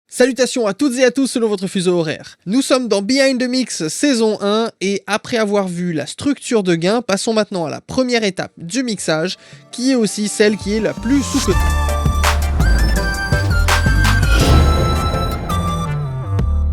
Salutations à toutes et à tous selon votre fuseau horaire. Nous sommes dans Behind the Mix saison 1 et après avoir vu la structure de gain, passons maintenant à la première étape du mixage qui est aussi celle qui est la plus sous-cotée.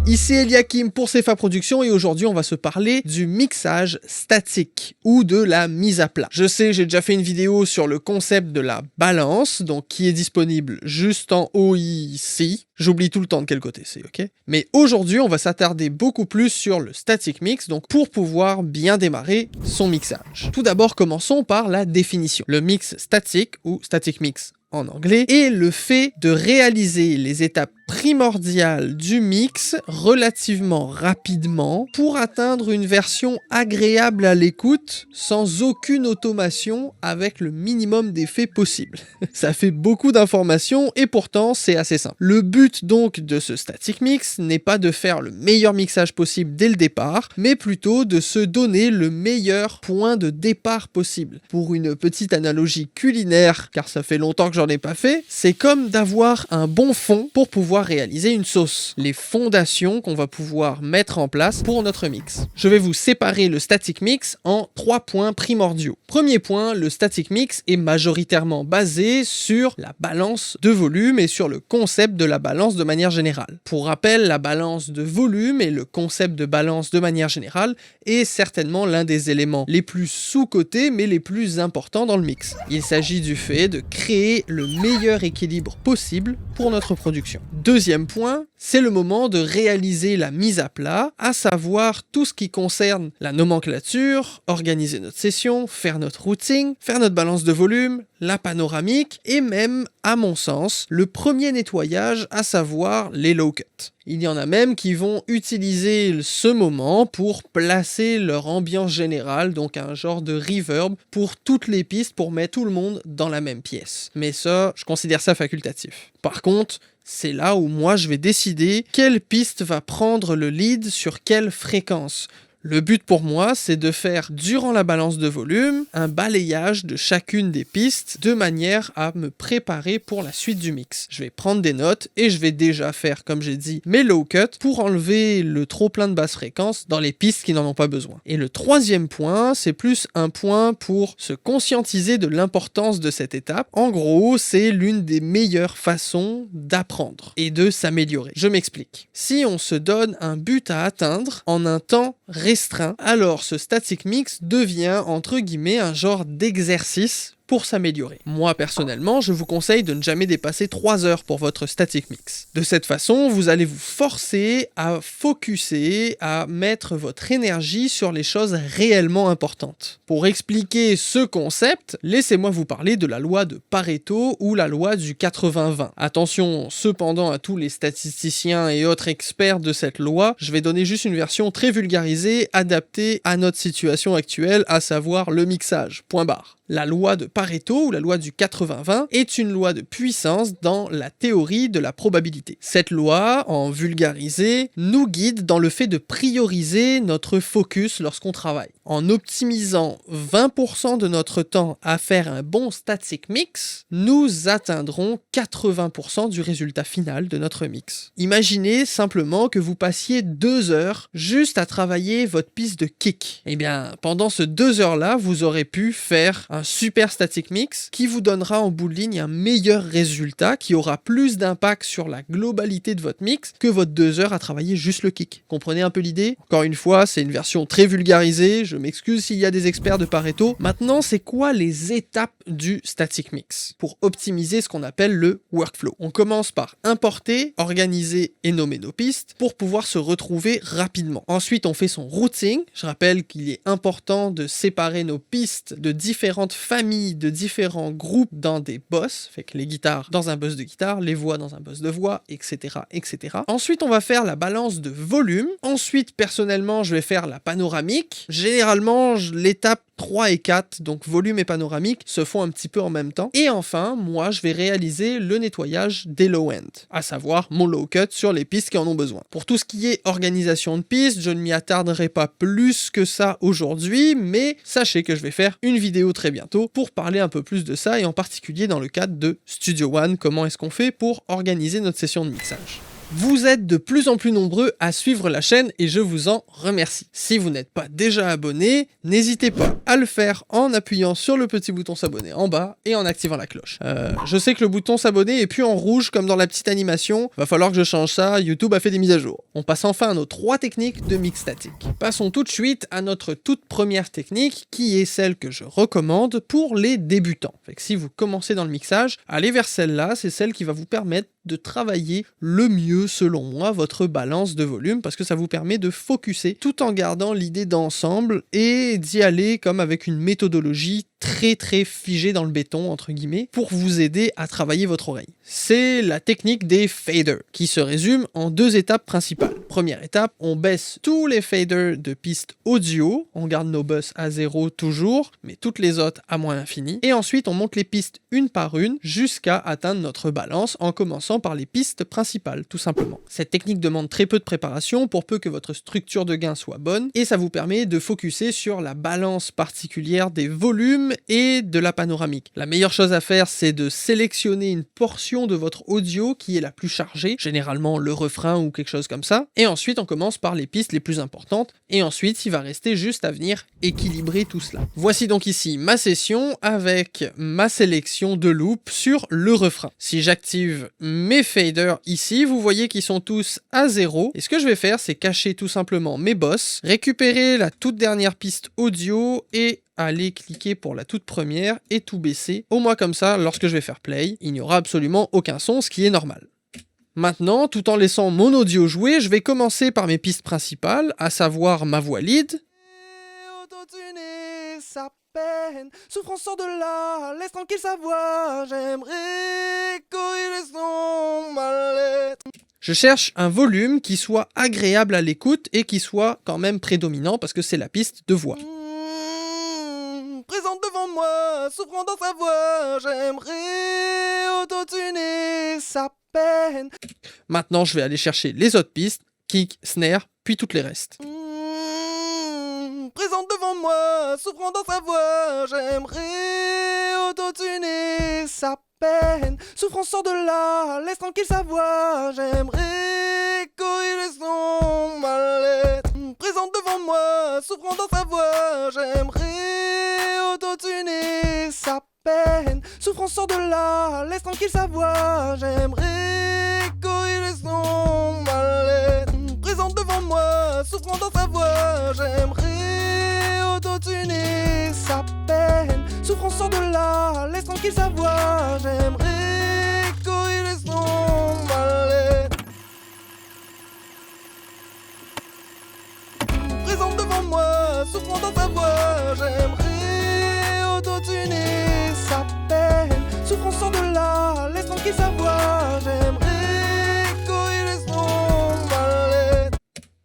Ici Eliakim pour CFA Productions et aujourd'hui on va se parler du mixage statique ou de la mise à plat. Je sais, j'ai déjà fait une vidéo sur le concept de la balance, donc qui est disponible juste en haut ici. J'oublie tout le temps de quel côté c'est, ok? Mais aujourd'hui on va s'attarder beaucoup plus sur le static mix, donc pour pouvoir bien démarrer son mixage. Tout d'abord commençons par la définition. Le mix statique ou static mix en anglais, est le fait de réaliser les étapes primordiales du mix relativement rapidement pour atteindre une version agréable à l'écoute sans aucune automation avec le minimum d'effets possible. Ça fait beaucoup d'informations et pourtant c'est assez simple. Le but donc de ce static mix n'est pas de faire le meilleur mixage possible dès le départ, mais plutôt de se donner le meilleur point de départ possible. Pour une petite analogie culinaire, car ça fait longtemps que j'en ai pas fait, c'est comme d'avoir un bon fond pour pouvoir réaliser une sauce. Les fondations qu'on va pouvoir mettre en place pour notre mix. Je vais vous séparer le static mix en 3 points primordiaux. Premier point, le static mix est majoritairement basé sur la balance de volume et sur le concept de la balance de manière générale. Pour rappel, la balance de volume et le concept de balance de manière générale est certainement l'un des éléments les plus sous-cotés mais les plus importants dans le mix. Il s'agit du fait de créer le meilleur équilibre possible pour notre production. Deuxième point, c'est le moment de réaliser la mise à plat, à savoir tout ce qui concerne la nomenclature, organiser notre session, faire notre routing, faire notre balance de volume, la panoramique et même, à mon sens, le premier nettoyage, à savoir les low cuts. Il y en a même qui vont utiliser ce moment pour placer leur ambiance générale, donc un genre de reverb pour toutes les pistes pour mettre tout le monde dans la même pièce. Mais ça, je considère ça facultatif. Par contre, c'est là où moi je vais décider quelle piste va prendre le lead sur quelle fréquence. Le but pour moi, c'est de faire, durant la balance de volume, un balayage de chacune des pistes de manière à me préparer pour la suite du mix. Je vais prendre des notes et je vais déjà faire, comme j'ai dit, mes low cuts pour enlever le trop plein de basse fréquence dans les pistes qui n'en ont pas besoin. Et le troisième point, c'est plus un point pour se conscientiser de l'importance de cette étape. En gros, c'est l'une des meilleures façons d'apprendre et de s'améliorer. Je m'explique. Si on se donne un but à atteindre en un temps restreint, alors ce static mix devient entre guillemets un genre d'exercice pour s'améliorer. Moi personnellement, je vous conseille de ne jamais dépasser 3 heures pour votre static mix. De cette façon, vous allez vous forcer à focuser, à mettre votre énergie sur les choses réellement importantes. Pour expliquer ce concept, laissez-moi vous parler de la loi de Pareto ou la loi du 80-20. Attention cependant à tous les statisticiens et autres experts de cette loi, je vais donner juste une version très vulgarisée, adaptée à notre situation actuelle, à savoir le mixage. Point barre. La loi de Pareto ou la loi du 80-20 est une loi de puissance dans la théorie de la probabilité. Cette loi, en vulgarisé, nous guide dans le fait de prioriser notre focus lorsqu'on travaille. En optimisant 20% de notre temps à faire un bon static mix, nous atteindrons 80% du résultat final de notre mix. Imaginez simplement que vous passiez 2 heures juste à travailler votre piste de kick. Eh bien, pendant ces 2 heures-là, vous aurez pu faire un super static mix qui vous donnera en bout de ligne un meilleur résultat qui aura plus d'impact sur la globalité de votre mix que votre 2 heures à travailler juste le kick. Comprenez un peu l'idée? Encore une fois, c'est une version très vulgarisée, je m'excuse s'il y a des experts de Pareto. Maintenant, c'est quoi les étapes du static mix pour optimiser ce qu'on appelle le workflow? On commence par importer, organiser et nommer nos pistes pour pouvoir se retrouver rapidement. Ensuite, on fait son routing. Je rappelle qu'il est important de séparer nos pistes de différentes familles, de différents groupes dans des boss, fait que les guitares dans un boss de guitare, les voix dans un boss de voix, etc., etc. Ensuite, on va faire la balance de volume. Ensuite, personnellement, je vais faire la panoramique. Généralement, l'étape 3 et 4, donc volume et panoramique, se font un petit peu en même temps. Et enfin, moi, je vais réaliser le nettoyage des low-end, à savoir mon low-cut sur les pistes qui en ont besoin. Pour tout ce qui est organisation de pistes, je ne m'y attarderai pas plus que ça aujourd'hui, mais sachez que je vais faire une vidéo très bientôt pour parler un peu plus de ça, et en particulier dans le cadre de Studio One, comment est-ce qu'on fait pour organiser notre session de mixage. Vous êtes de plus en plus nombreux à suivre la chaîne et je vous en remercie. Si vous n'êtes pas déjà abonné, n'hésitez pas à le faire en appuyant sur le petit bouton s'abonner en bas et en activant la cloche. Je sais que le bouton s'abonner est plus en rouge comme dans la petite animation, va falloir que je change ça, YouTube a fait des mises à jour. On passe enfin à nos 3 techniques de mix statique. Passons tout de suite à notre toute première technique qui est celle que je recommande pour les débutants. Fait que si vous commencez dans le mixage, allez vers celle-là, c'est celle qui va vous permettre de travailler le mieux selon moi votre balance de volume parce que ça vous permet de focuser tout en gardant l'idée d'ensemble et d'y aller comme avec une méthodologie très figée dans le béton entre guillemets pour vous aider à travailler votre oreille. C'est la technique des faders qui se résume en 2 étapes principales. Première étape, on baisse tous les faders de pistes audio, on garde nos bus à 0 toujours, mais toutes les autres à moins l'infini. Et ensuite, on monte les pistes une par une jusqu'à atteindre notre balance en commençant par les pistes principales, tout simplement. Cette technique demande très peu de préparation pour peu que votre structure de gain soit bonne et ça vous permet de focuser sur la balance particulière des volumes et de la panoramique. La meilleure chose à faire, c'est de sélectionner une portion de votre audio qui est la plus chargée, généralement le refrain ou quelque chose comme ça, et ensuite on commence par les pistes les plus importantes, et ensuite il va rester juste à venir équilibrer tout cela. Voici donc ici ma session avec ma sélection de loop sur le refrain. Si j'active mes faders ici, vous voyez qu'ils sont tous à 0, et ce que je vais faire, c'est cacher tout simplement mes bosses, récupérer la toute dernière piste audio et aller cliquer pour la toute première et tout baisser. Au moins comme ça, lorsque je vais faire play, il n'y aura absolument aucun son, ce qui est normal. Maintenant, tout en laissant mon audio jouer, je vais commencer par mes pistes principales, à savoir ma voix lead. Souffrance sort de là, laisse tranquille sa voix, j'aimerais corriger son mal-être. Je cherche un volume qui soit agréable à l'écoute et qui soit quand même prédominant parce que c'est la piste de voix. Présente devant moi, souffrant dans sa voix, j'aimerais autotuner sa peine. Maintenant, je vais aller chercher les autres pistes, kick, snare, puis toutes les restes. Présente devant moi, souffrant dans sa voix, j'aimerais autotuner sa peine. Souffrance sort de là, laisse tranquille sa voix, j'aimerais corriger son mal-être. Présente devant moi, souffrant dans sa voix, j'aimerais autotuner sa peine. Souffrance sort de là, laisse tranquille sa voix, j'aimerais corriger son mal-être. Présente devant moi, souffrant dans sa voix, j'aimerais autotuner sa peine. Souffrance sort de là, laisse tranquille sa voix, j'aimerais corriger son mal-être. Présente devant moi, souffrant dans sa voix, j'aimerais autotuner sa peine. Souffrance sort de là, laisse tranquille sa voix, j'aimerais corriger son mal-être.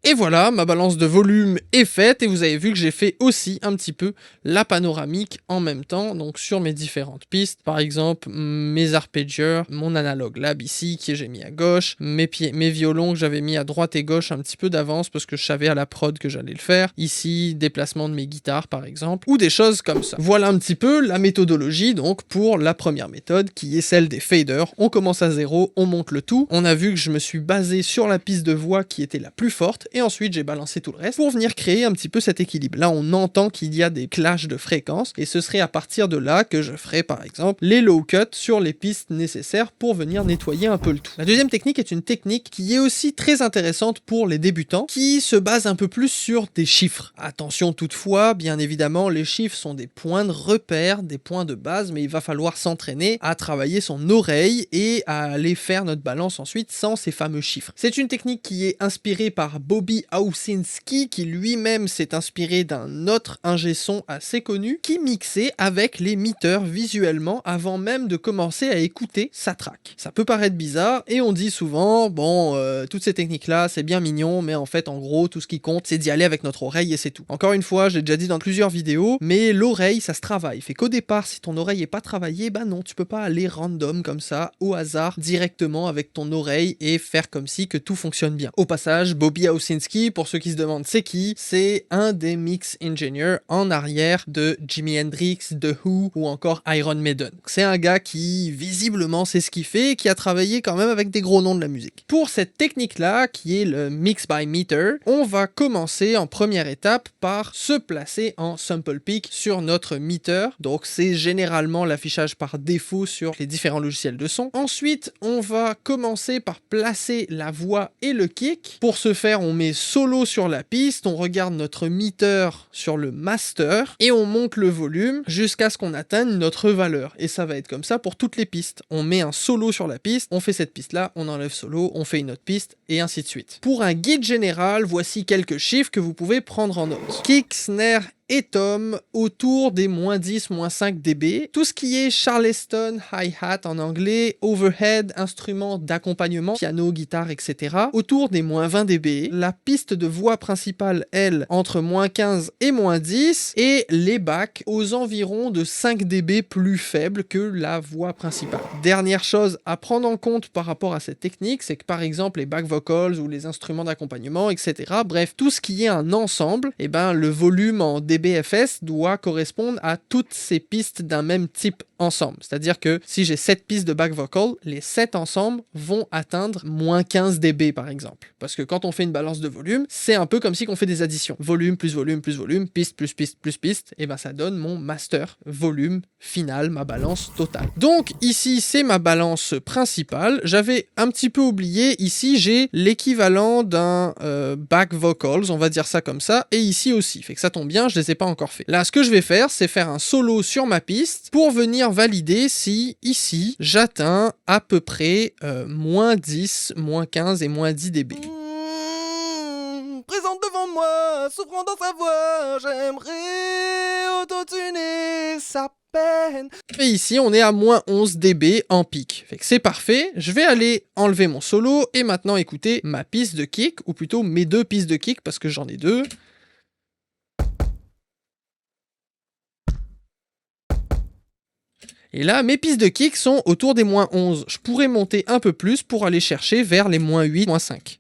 Et voilà, ma balance de volume est faite et vous avez vu que j'ai fait aussi un petit peu la panoramique en même temps, donc sur mes différentes pistes. Par exemple, mes arpégieurs, mon analogue lab ici que j'ai mis à gauche, mes violons que j'avais mis à droite et gauche un petit peu d'avance parce que je savais à la prod que j'allais le faire. Ici, déplacement de mes guitares par exemple, ou des choses comme ça. Voilà un petit peu la méthodologie donc pour la première méthode qui est celle des faders. On commence à 0, on monte le tout. On a vu que je me suis basé sur la piste de voix qui était la plus forte et ensuite j'ai balancé tout le reste pour venir créer un petit peu cet équilibre. Là on entend qu'il y a des clashs de fréquences et ce serait à partir de là que je ferai par exemple les low cuts sur les pistes nécessaires pour venir nettoyer un peu le tout. La deuxième technique est une technique qui est aussi très intéressante pour les débutants qui se base un peu plus sur des chiffres. Attention toutefois, bien évidemment les chiffres sont des points de repère, des points de base, mais il va falloir s'entraîner à travailler son oreille et à aller faire notre balance ensuite sans ces fameux chiffres. C'est une technique qui est inspirée par Bobby Owsinski qui lui-même s'est inspiré d'un autre ingé son assez connu qui mixait avec les metteurs visuellement avant même de commencer à écouter sa track. Ça peut paraître bizarre et on dit souvent bon toutes ces techniques là c'est bien mignon mais en fait en gros tout ce qui compte c'est d'y aller avec notre oreille et c'est tout. Encore une fois j'ai déjà dit dans plusieurs vidéos mais l'oreille ça se travaille. Fait qu'au départ si ton oreille est pas travaillée bah non tu peux pas aller random comme ça au hasard directement avec ton oreille et faire comme si que tout fonctionne bien. Au passage Bobby Owsinski Stravinsky, pour ceux qui se demandent c'est qui, c'est un des mix engineers en arrière de Jimi Hendrix, The Who ou encore Iron Maiden. C'est un gars qui visiblement sait ce qu'il fait et qui a travaillé quand même avec des gros noms de la musique. Pour cette technique-là, qui est le mix by meter, on va commencer en première étape par se placer en sample peak sur notre meter. Donc c'est généralement l'affichage par défaut sur les différents logiciels de son. Ensuite, on va commencer par placer la voix et le kick. Pour ce faire, on met solo sur la piste, on regarde notre meter sur le master et on monte le volume jusqu'à ce qu'on atteigne notre valeur. Et ça va être comme ça pour toutes les pistes. On met un solo sur la piste, on fait cette piste-là, on enlève solo, on fait une autre piste et ainsi de suite. Pour un guide général, voici quelques chiffres que vous pouvez prendre en note. Kick, snare et tom autour des -10, -5 dB. Tout ce qui est charleston, hi-hat en anglais, overhead, instruments d'accompagnement, piano, guitare, etc. autour des -20 dB. La piste de voix principale, elle, entre -15 et -10. Et les backs aux environs de 5 dB plus faibles que la voix principale. Dernière chose à prendre en compte par rapport à cette technique, c'est que par exemple les back vocals ou les instruments d'accompagnement, etc. Bref, tout ce qui est un ensemble, et ben le volume en dBFS doit correspondre à toutes ces pistes d'un même type ensemble. C'est-à-dire que si j'ai 7 pistes de back vocal, les 7 ensemble vont atteindre -15 dB par exemple. Parce que quand on fait une balance de volume, c'est un peu comme si on fait des additions. Volume plus volume plus volume, piste plus piste plus piste, et ben ça donne mon master volume final, ma balance totale. Donc ici c'est ma balance principale. J'avais un petit peu oublié, ici j'ai l'équivalent d'un back vocals, on va dire ça comme ça, et ici aussi. Fait que ça tombe bien, je les ai pas encore fait. Là ce que je vais faire, c'est faire un solo sur ma piste pour venir valider si ici j'atteins à peu près -10, -15 et -10 dB. Présente devant moi, souffrant dans sa voix, j'aimerais autotuner sa peine. Et ici on est à -11 dB en pic. Fait que c'est parfait, je vais aller enlever mon solo et maintenant écouter ma piste de kick, ou plutôt mes deux pistes de kick parce que j'en ai deux. Et là, mes pistes de kick sont autour des -11. Je pourrais monter un peu plus pour aller chercher vers les -8, -5.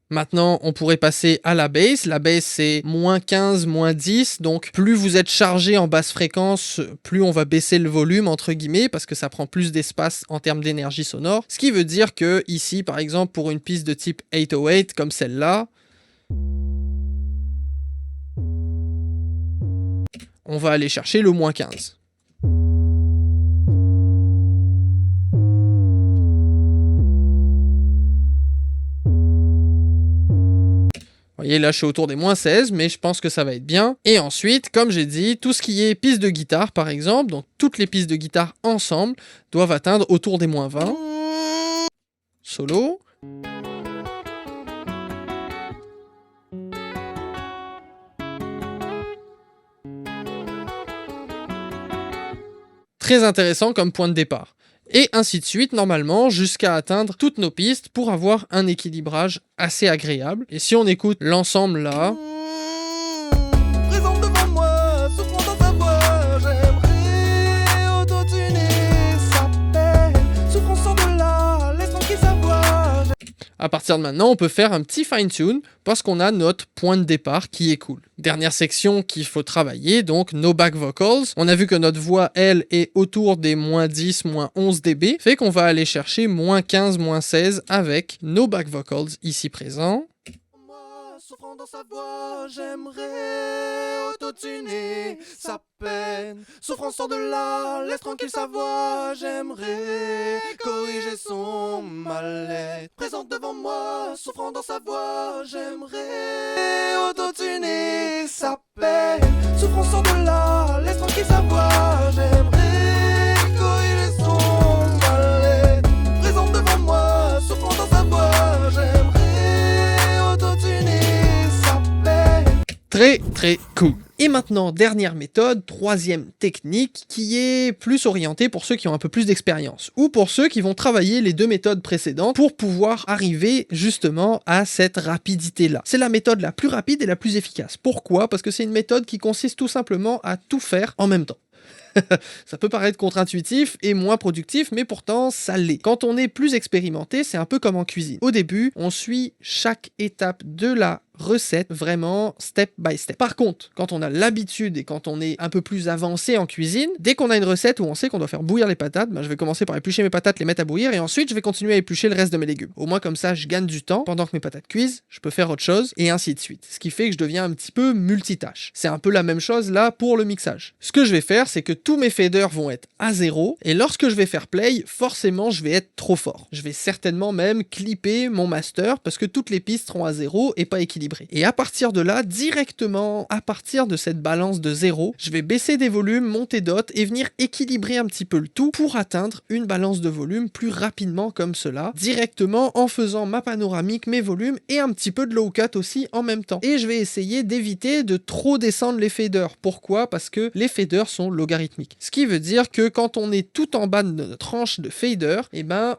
Maintenant, on pourrait passer à la bass. La bass, c'est -15, -10. Donc, plus vous êtes chargé en basse fréquence, plus on va baisser le volume, entre guillemets, parce que ça prend plus d'espace en termes d'énergie sonore. Ce qui veut dire que ici, par exemple, pour une piste de type 808, comme celle-là, on va aller chercher le -15. Vous voyez, là, je suis autour des -16, mais je pense que ça va être bien. Et ensuite, comme j'ai dit, tout ce qui est piste de guitare, par exemple, donc toutes les pistes de guitare ensemble doivent atteindre autour des -20. Solo. Très intéressant comme point de départ. Et ainsi de suite, normalement, jusqu'à atteindre toutes nos pistes pour avoir un équilibrage assez agréable. Et si on écoute l'ensemble là... Présente devant moi, souffrant dans sa voix, j'aimerais autotuner sa peine. Souffrant sort de là, laisse tranquille sa voix. À partir de maintenant, on peut faire un petit fine-tune parce qu'on a notre point de départ qui est cool. Dernière section qu'il faut travailler, donc nos back vocals. On a vu que notre voix, elle, est autour des -10, -11 dB, fait qu'on va aller chercher -15, -16 avec nos back vocals ici présents. Moi, souffrant dans sa voix, j'aimerais autotuner sa peine. Souffrant sort de là, laisse tranquille sa voix, j'aimerais corriger son mal-être. Présente devant moi, souffrant dans sa voix, j'aimerais autotuner sa peine. Souffrant sort de là, laisse tranquille sa voix, j'aimerais corriger son mal-être. Présente devant moi, souffrant dans sa voix, j'aimerais autotuner sa peine. Très très cool. Et maintenant, dernière méthode, troisième technique, qui est plus orientée pour ceux qui ont un peu plus d'expérience, ou pour ceux qui vont travailler les deux méthodes précédentes pour pouvoir arriver justement à cette rapidité-là. C'est la méthode la plus rapide et la plus efficace. Pourquoi? Parce que c'est une méthode qui consiste tout simplement à tout faire en même temps. Ça peut paraître contre-intuitif et moins productif, mais pourtant ça l'est. Quand on est plus expérimenté, c'est un peu comme en cuisine. Au début, on suit chaque étape de la recette vraiment step by step. Par contre, quand on a l'habitude et quand on est un peu plus avancé en cuisine, dès qu'on a une recette où on sait qu'on doit faire bouillir les patates, je vais commencer par éplucher mes patates, les mettre à bouillir et ensuite je vais continuer à éplucher le reste de mes légumes. Au moins comme ça, je gagne du temps. Pendant que mes patates cuisent, je peux faire autre chose et ainsi de suite. Ce qui fait que je deviens un petit peu multitâche. C'est un peu la même chose là pour le mixage. Ce que je vais faire, c'est que tous mes faders vont être à 0 et lorsque je vais faire play, forcément je vais être trop fort. Je vais certainement même clipper mon master parce que toutes les pistes seront à 0 et pas équilibrées. Et à partir de là, directement à partir de cette balance de 0, je vais baisser des volumes, monter d'autres et venir équilibrer un petit peu le tout pour atteindre une balance de volume plus rapidement comme cela, directement en faisant ma panoramique, mes volumes et un petit peu de low cut aussi en même temps. Et je vais essayer d'éviter de trop descendre les faders. Pourquoi? Parce que les faders sont logarithmiques. Ce qui veut dire que quand on est tout en bas de notre tranche de fader,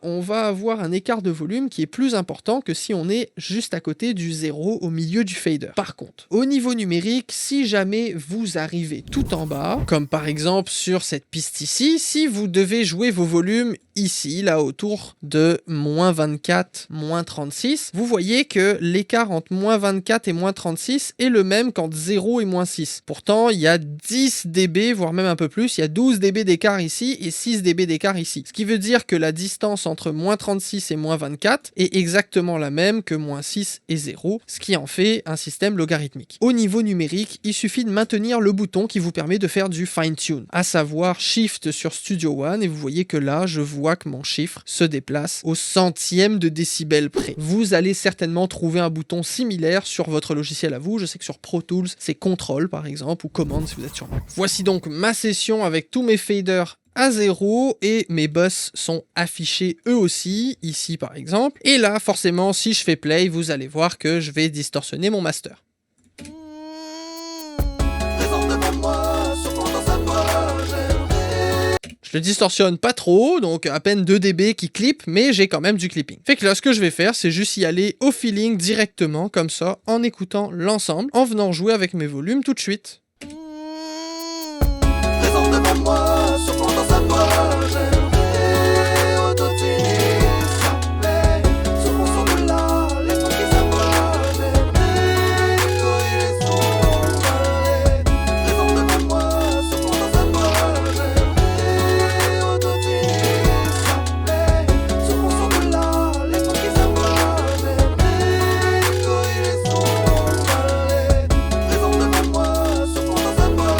on va avoir un écart de volume qui est plus important que si on est juste à côté du 0 au milieu du fader. Par contre, au niveau numérique, si jamais vous arrivez tout en bas, comme par exemple sur cette piste ici, si vous devez jouer vos volumes ici, là autour de -24, -36, vous voyez que l'écart entre -24 et -36 est le même qu'entre 0 et -6. Pourtant, il y a 10 dB, voire même un peu plus, il y a 12 dB d'écart ici et 6 dB d'écart ici. Ce qui veut dire que la distance entre -36 et -24 est exactement la même que -6 et 0, ce qui en fait un système logarithmique. Au niveau numérique, il suffit de maintenir le bouton qui vous permet de faire du fine-tune, à savoir Shift sur Studio One, et vous voyez que là, je vois que mon chiffre se déplace au centième de décibel près. Vous allez certainement trouver un bouton similaire sur votre logiciel à vous. Je sais que sur Pro Tools, c'est Control par exemple, ou Command si vous êtes sur Mac. Voici donc ma session avec tous mes faders à 0 et mes bus sont affichés eux aussi, ici par exemple. Et là, forcément, si je fais play, vous allez voir que je vais distorsionner mon master. Je le distorsionne pas trop, donc à peine 2 dB qui clip, mais j'ai quand même du clipping. Fait que là, ce que je vais faire, c'est juste y aller au feeling directement, comme ça, en écoutant l'ensemble, en venant jouer avec mes volumes tout de suite. Présente devant moi, surprends dans sa voix, j'aimerais autotuner sa paix. Sur mon son de là, laisse tranquille sa voix, j'aimerais corriger son balai. Présente devant moi, surprends dans sa voix, j'aimerais autotuner sa paix. Sur mon son de là, laisse tranquille sa voix, j'aimerais corriger son balai. Présente devant moi, surprends dans sa voix,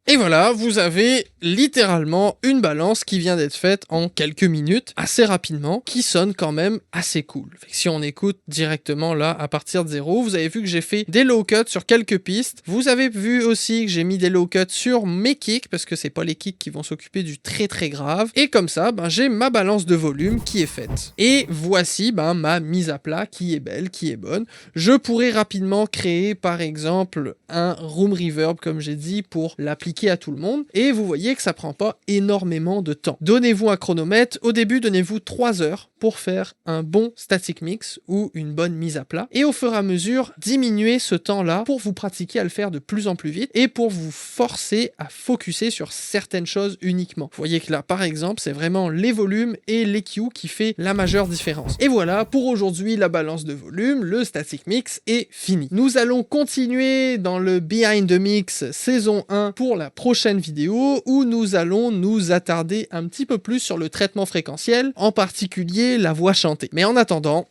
Et voilà, vous avez littéralement une balance qui vient d'être faite en quelques minutes, assez rapidement, qui sonne quand même assez cool. Fait que si on écoute directement là, à partir de 0, vous avez vu que j'ai fait des low cuts sur quelques pistes. Vous avez vu aussi que j'ai mis des low cuts sur mes kicks, parce que c'est pas les kicks qui vont s'occuper du très très grave. Et comme ça, j'ai ma balance de volume qui est faite. Et voici ma mise à plat qui est belle, qui est bonne. Je pourrais rapidement créer par exemple un room reverb, comme j'ai dit, pour l'appliquer s'appliquer à tout le monde, et vous voyez que ça prend pas énormément de temps. Donnez-vous un chronomètre, au début donnez-vous 3 heures pour faire un bon static mix ou une bonne mise à plat, et au fur et à mesure, diminuez ce temps-là pour vous pratiquer à le faire de plus en plus vite, et pour vous forcer à focuser sur certaines choses uniquement. Vous voyez que là, par exemple, c'est vraiment les volumes et l'EQ qui fait la majeure différence. Et voilà, pour aujourd'hui, la balance de volume, le static mix est fini. Nous allons continuer dans le Behind the Mix saison 1 pour la prochaine vidéo, où nous allons nous attarder un petit peu plus sur le traitement fréquentiel, en particulier la voix chantée. Mais en attendant,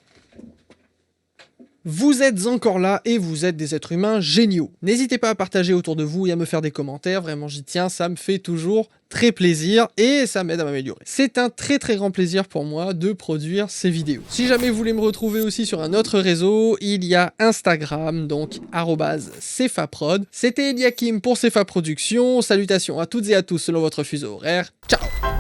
vous êtes encore là et vous êtes des êtres humains géniaux. N'hésitez pas à partager autour de vous et à me faire des commentaires, vraiment j'y tiens, ça me fait toujours très plaisir et ça m'aide à m'améliorer. C'est un très grand plaisir pour moi de produire ces vidéos. Si jamais vous voulez me retrouver aussi sur un autre réseau, il y a Instagram, donc @cefaprod. C'était Eliakim pour Cefa Productions, salutations à toutes et à tous selon votre fuseau horaire, ciao.